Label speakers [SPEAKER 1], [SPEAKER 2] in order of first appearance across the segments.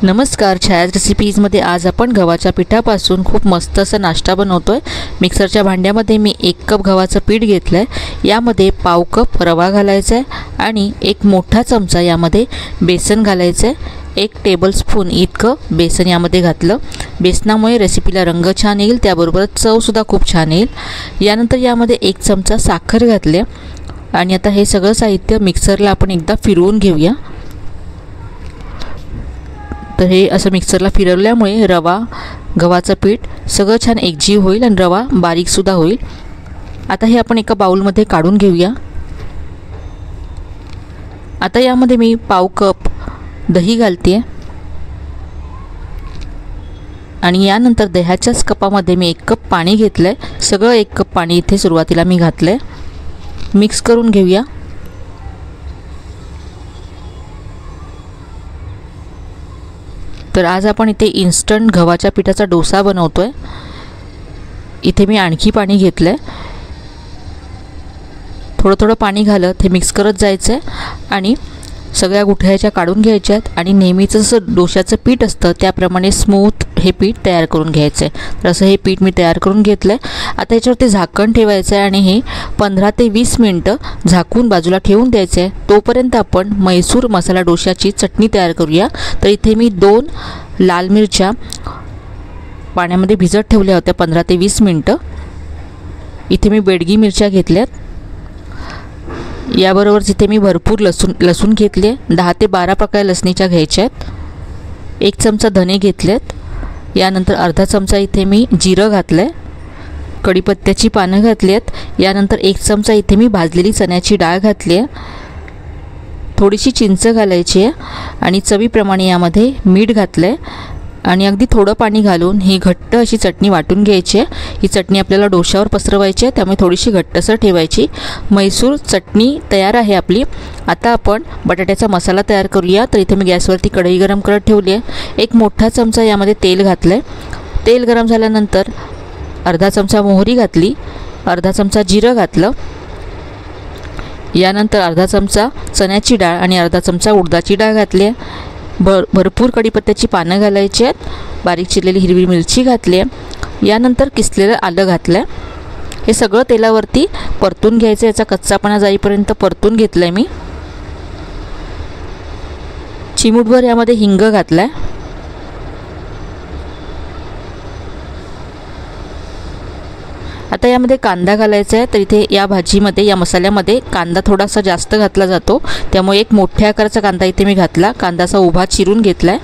[SPEAKER 1] नमस्कार, छायाज रेसिपीजमध्ये आज आपण गव्हाच्या पिठापासून खूप मस्त असा नाश्ता बनवतोय। मिक्सरच्या भांड्यामध्ये मी 1 कप गव्हाचं पीठ घेतलंय। यामध्ये पाव कप रवा घालायचा आहे आणि एक मोठा चमचा यामध्ये बेसन घालायचं आहे। 1 टेबलस्पून इतकं बेसन यामध्ये घातलं। बेसनामुळे रेसिपीला रंग छान येईल, त्याबरोबर चवसुद्धा खूप छान येईल। यानंतर यामध्ये 1 चमचा साखर घातले आणि आता हे सगळं साहित्य मिक्सरला आपण एकदा फिरवून घेऊया। तर हे असं मिक्सरला फिरवल्यामुळे रवा गव्हाचं पीठ सगळं छान एकजीव होईल आणि रवा बारीक सुद्धा होईल। आता हे आपण एका बाउलमध्ये काढून घेऊया। आता यामध्ये मी पाव कप दही घालते आणि यानंतर दह्याच्याच कपामध्ये मी 1 कप पाणी घेतलंय। सगळं 1 कप पाणी इथे सुरुवातीला मी घातलंय। मिक्स करून घेऊया। तर आज आपण इथे इन्स्टंट गव्हाच्या पिठाचा डोसा बनवतोय। इथे मी आणखी पाणी घेतलंय। थोडं पाणी घालत हे मिक्स करत जायचं आणि सगळ्या गुठळ्याच्या काढून घ्यायच्यात आणि नेहमीचं जसं डोशाचं पीठ असतं त्याप्रमाणे स्मूथ हे पीठ तयार करून घ्यायचं आहे। तर असं हे पीठ मी तयार करून घेतलंय। आता याच्यावरती झाकण ठेवायचं आहे आणि हे 15 ते 20 मिनिटं झाकून बाजूला ठेवून द्यायचं आहे। तोपर्यंत आपण मैसूर मसाला डोशाची चटणी तयार करूया। तर इथे मी 2 लाल मिरच्या पाण्यामध्ये भिजत ठेवल्या होत्या 15 ते 20 मिनिटं। इथे मी बेडगी मिरच्या घेतल्यात। याबरोबर इथे मी भरपूर लसूण घेतले, 10 ते 12 प्रकार लसणीच्या घ्यायच्या आहेत। 1 चमचा धने घेतलेत। यानंतर अर्धा चमचा इथे मी जिरं घातलंय, कढीपत्त्याची पानं घातली आहेत। यानंतर 1 चमचा इथे मी भाजलेली चण्याची डाळ घातली आहे। थोडीशी चिंच घालायची आहे आणि चवीप्रमाणे यामध्ये मीठ घातलंय आणि अगदी थोडं पाणी घालून ही घट्ट अशी चटणी वाटून घ्यायची आहे। ही चटणी आपल्याला डोशावर पसरवायची आहे, त्यामुळे थोडीशी घट्टसर ठेवायची। मैसूर चटणी तयार आहे आपली। आता आपण बटाट्याचा मसाला तयार करूया। तर इथे मी गॅसवरती कढई गरम करत ठेवली आहे। 1 मोठा चमचा यामध्ये तेल घातलंय। तेल गरम झाल्यानंतर अर्धा चमचा मोहरी घातली, अर्धा चमचा जिरं घातलं। यानंतर अर्धा चमचा चण्याची डाळ आणि अर्धा चमचा उडदाची डाळ घातली आहे। भरपूर कढीपत्त्याची पानं घालायची आहेत। बारीक चिरलेली हिरवी मिरची घातली आहे। यानंतर किसलेलं आलं घातलं आहे। हे सगळं तेलावरती परतून घ्यायचं, याचा कच्चापणा जाईपर्यंत परतून घेतलं आहे मी। चिमूटभर यामध्ये हिंग घातला आहे। आता यामध्ये कांदा घालायचा आहे। तर इथे या भाजीमध्ये या मसाल्यामध्ये कांदा थोडासा जास्त घातला जातो, त्यामुळे 1 मोठ्या आकाराचा कांदा इथे मी घातला। कांदाचा उभा चिरून घेतलाय।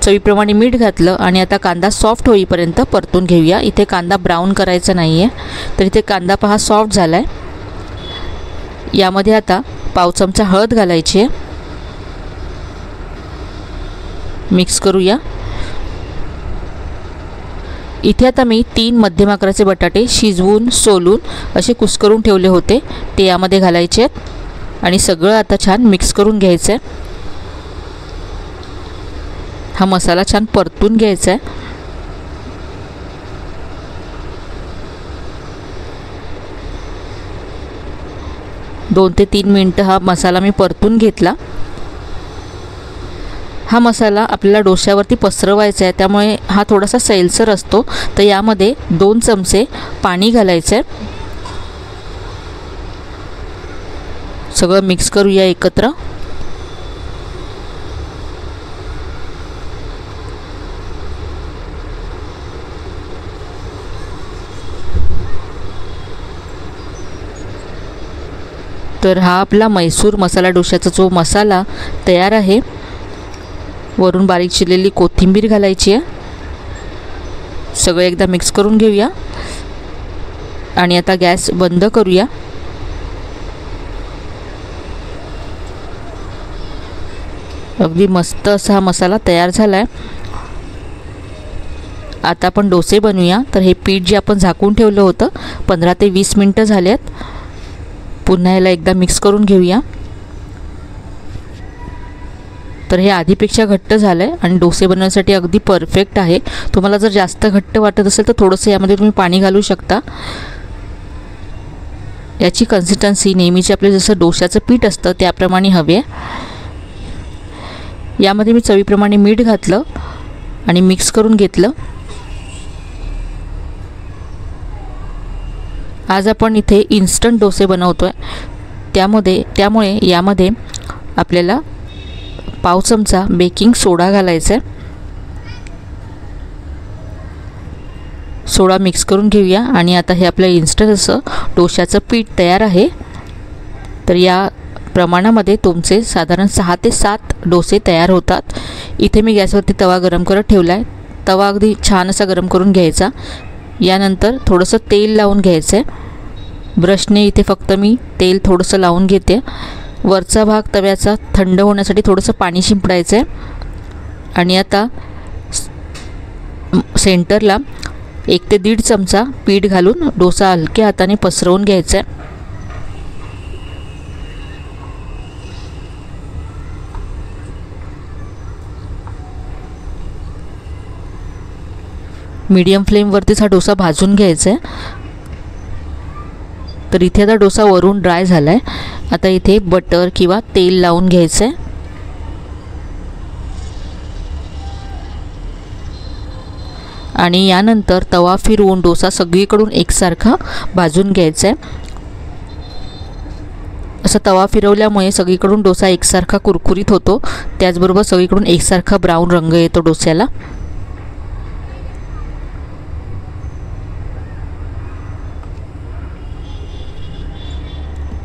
[SPEAKER 1] चवीप्रमाणे मीठ घातलं आणि आता कांदा सॉफ्ट होईपर्यंत परतून घेऊया। इथे कांदा ब्राऊन करायचा नाहीये। तर इथे कांदा पहा सॉफ्ट झालाय। यामध्ये आता पाव चमचा हळद घालायची आहे। मिक्स करूया। इथे आता मी 3 मध्यम आकाराचे बटाटे शिजवून सोलून असे कुस्करून ठेवले होते, ते यामध्ये घालायचे आहेत आणि सगळं आता छान मिक्स करून घ्यायचं आहे। हा मसाला छान परतून घ्यायचा आहे। 2 ते 3 मिनिटं हा मसाला मी परतून घेतला। हा मसाला आपल्याला डोश्यावरती पसरवायचा आहे, त्यामुळे हा थोडासा सैलसर असतो। तर यामध्ये 2 चमचे पाणी घालायचं आहे। सगळं मिक्स करूया एकत्र। तर हा आपला मैसूर मसाला डोशाचा जो मसाला तयार आहे। वरून बारीक चिरलेली कोथिंबीर घालायची आहे। सगळं एकदा मिक्स करून घेऊया आणि आता गॅस बंद करूया। अगदी मस्त असा हा मसाला तयार झालाय। आता आपण डोसे बनवूया। तर हे पीठ जे आपण झाकून ठेवलं होतं 15 ते 20 मिनिटं झालेत। पुन्हा याला एकदा मिक्स करून घेऊया। तर हे आधीपेक्षा घट्ट झालं आहे आणि डोसे बनवण्यासाठी अगदी परफेक्ट आहे। तुम्हाला जर जास्त घट्ट वाटत असेल तर थोडंसं यामध्ये तुम्ही पाणी घालू शकता। याची कन्सिस्टन्सी नेहमीचे आपले जसं डोशाचं पीठ असतं त्याप्रमाणे हवी आहे। यामध्ये मी चवीप्रमाणे मीठ घातलं आणि मिक्स करून घेतलं। आज आपण इथे इन्स्टंट डोसे बनवतोय, त्यामुळे यामध्ये आपल्याला पाव चमचा बेकिंग सोडा घालायचा आहे। सोडा मिक्स करून घेऊया आणि आता हे आपलं इन्स्टंट असं डोशाचं पीठ तयार आहे। तर या प्रमाणामध्ये तुमचे साधारण 6 ते 7 डोसे तयार होतात। इथे मी गॅसवरती तवा गरम करत ठेवला आहे। तवा अगदी छान असा गरम करून घ्यायचा। यानंतर थोडंसं तेल लावून घ्यायचं आहे। ब्रशने इथे फक्त मी तेल थोडंसं लावून घेते। वरचा भाग तव्याचा थंड होण्यासाठी थोडंसं पाणी शिंपडायचं आहे आणि आता सेंटरला 1 ते 1.5 चमचा पीठ घालून डोसा हलक्या हाताने पसरवून घ्यायचा आहे। मीडियम फ्लेमवरतीच हा डोसा भाजून घ्यायचा आहे। तर इथे आता डोसा वरून ड्राय झाला आहे। आता इथे बटर किंवा तेल लावून घ्यायचं आहे आणि यानंतर तवा फिरवून डोसा सगळीकडून एकसारखा भाजून घ्यायचा आहे। असं तवा फिरवल्यामुळे सगळीकडून डोसा एकसारखा कुरकुरीत होतो, त्याचबरोबर सगळीकडून एकसारखा ब्राऊन रंग येतो डोस्याला।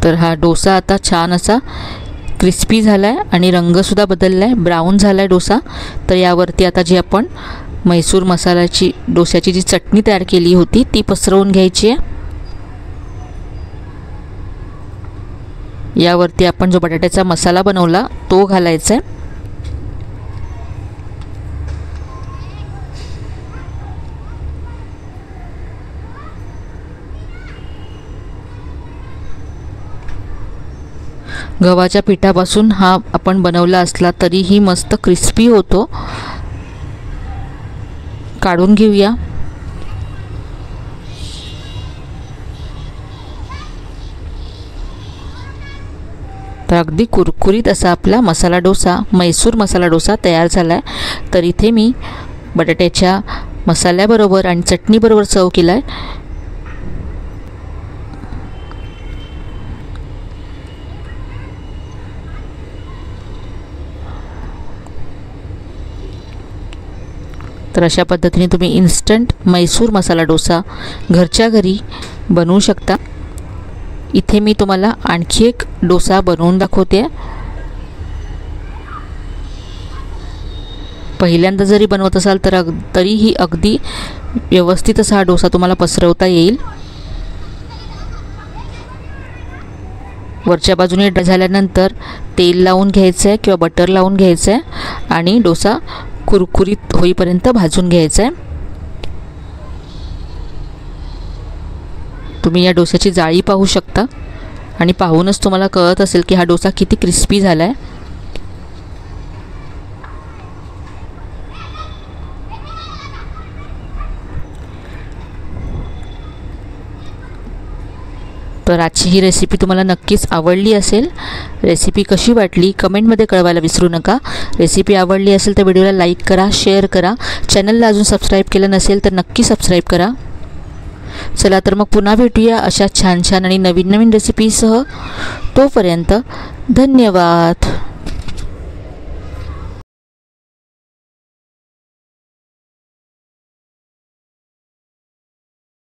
[SPEAKER 1] तर हा डोसा आता छान असा क्रिस्पी झाला आहे आणि रंगसुद्धा बदलला आहे, ब्राऊन झाला आहे डोसा। तर यावरती आता जी आपण म्हैसूर मसाल्याची डोस्याची जी चटणी तयार केली होती ती पसरवून घ्यायची आहे। यावरती आपण जो बटाट्याचा मसाला बनवला तो घालायचा आहे। गव्हाच्या पिठापासून हा आपण बनवला असला तरीही मस्त क्रिस्पी होतो। काढून घेऊया। तर अगदी कुरकुरीत असा आपला मसाला डोसा, म्हैसूर मसाला डोसा तयार झाला आहे। तर इथे मी बटाट्याच्या मसाल्याबरोबर आणि चटणीबरोबर सर्व केला आहे। तर अशा पद्धतीने तुम्ही इन्स्टंट म्हैसूर मसाला डोसा घरच्या घरी बनवू शकता। इथे मी तुम्हाला आणखी एक डोसा बनवून दाखवते। पहिल्यांदा जरी बनवत असाल तर तरीही अगदी व्यवस्थित असा हा डोसा तुम्हाला पसरवता येईल। वरच्या बाजूने झाल्यानंतर तेल लावून घ्यायचं आहे किंवा बटर लावून घ्यायचं आहे आणि डोसा कुरकुरीत होईपर्यंत भाजून घ्यायचं आहे। तुम्ही या डोस्याची जाळी पाहू शकता आणि पाहूनच तुम्हाला कळत असेल की हा डोसा किती क्रिस्पी झाला आहे। तर आजची ही रेसिपी तुम्हाला नक्कीच आवडली असेल। रेसिपी कशी वाटली कमेंटमध्ये कळवायला विसरू नका। रेसिपी आवडली असेल तर व्हिडिओला लाईक करा, शेअर करा। चॅनलला अजून सबस्क्राईब केलं नसेल तर नक्की सबस्क्राईब करा। चला तर मग पुन्हा भेटूया अशा छान छान आणि नवीन नवीन रेसिपीसह। तोपर्यंत धन्यवाद।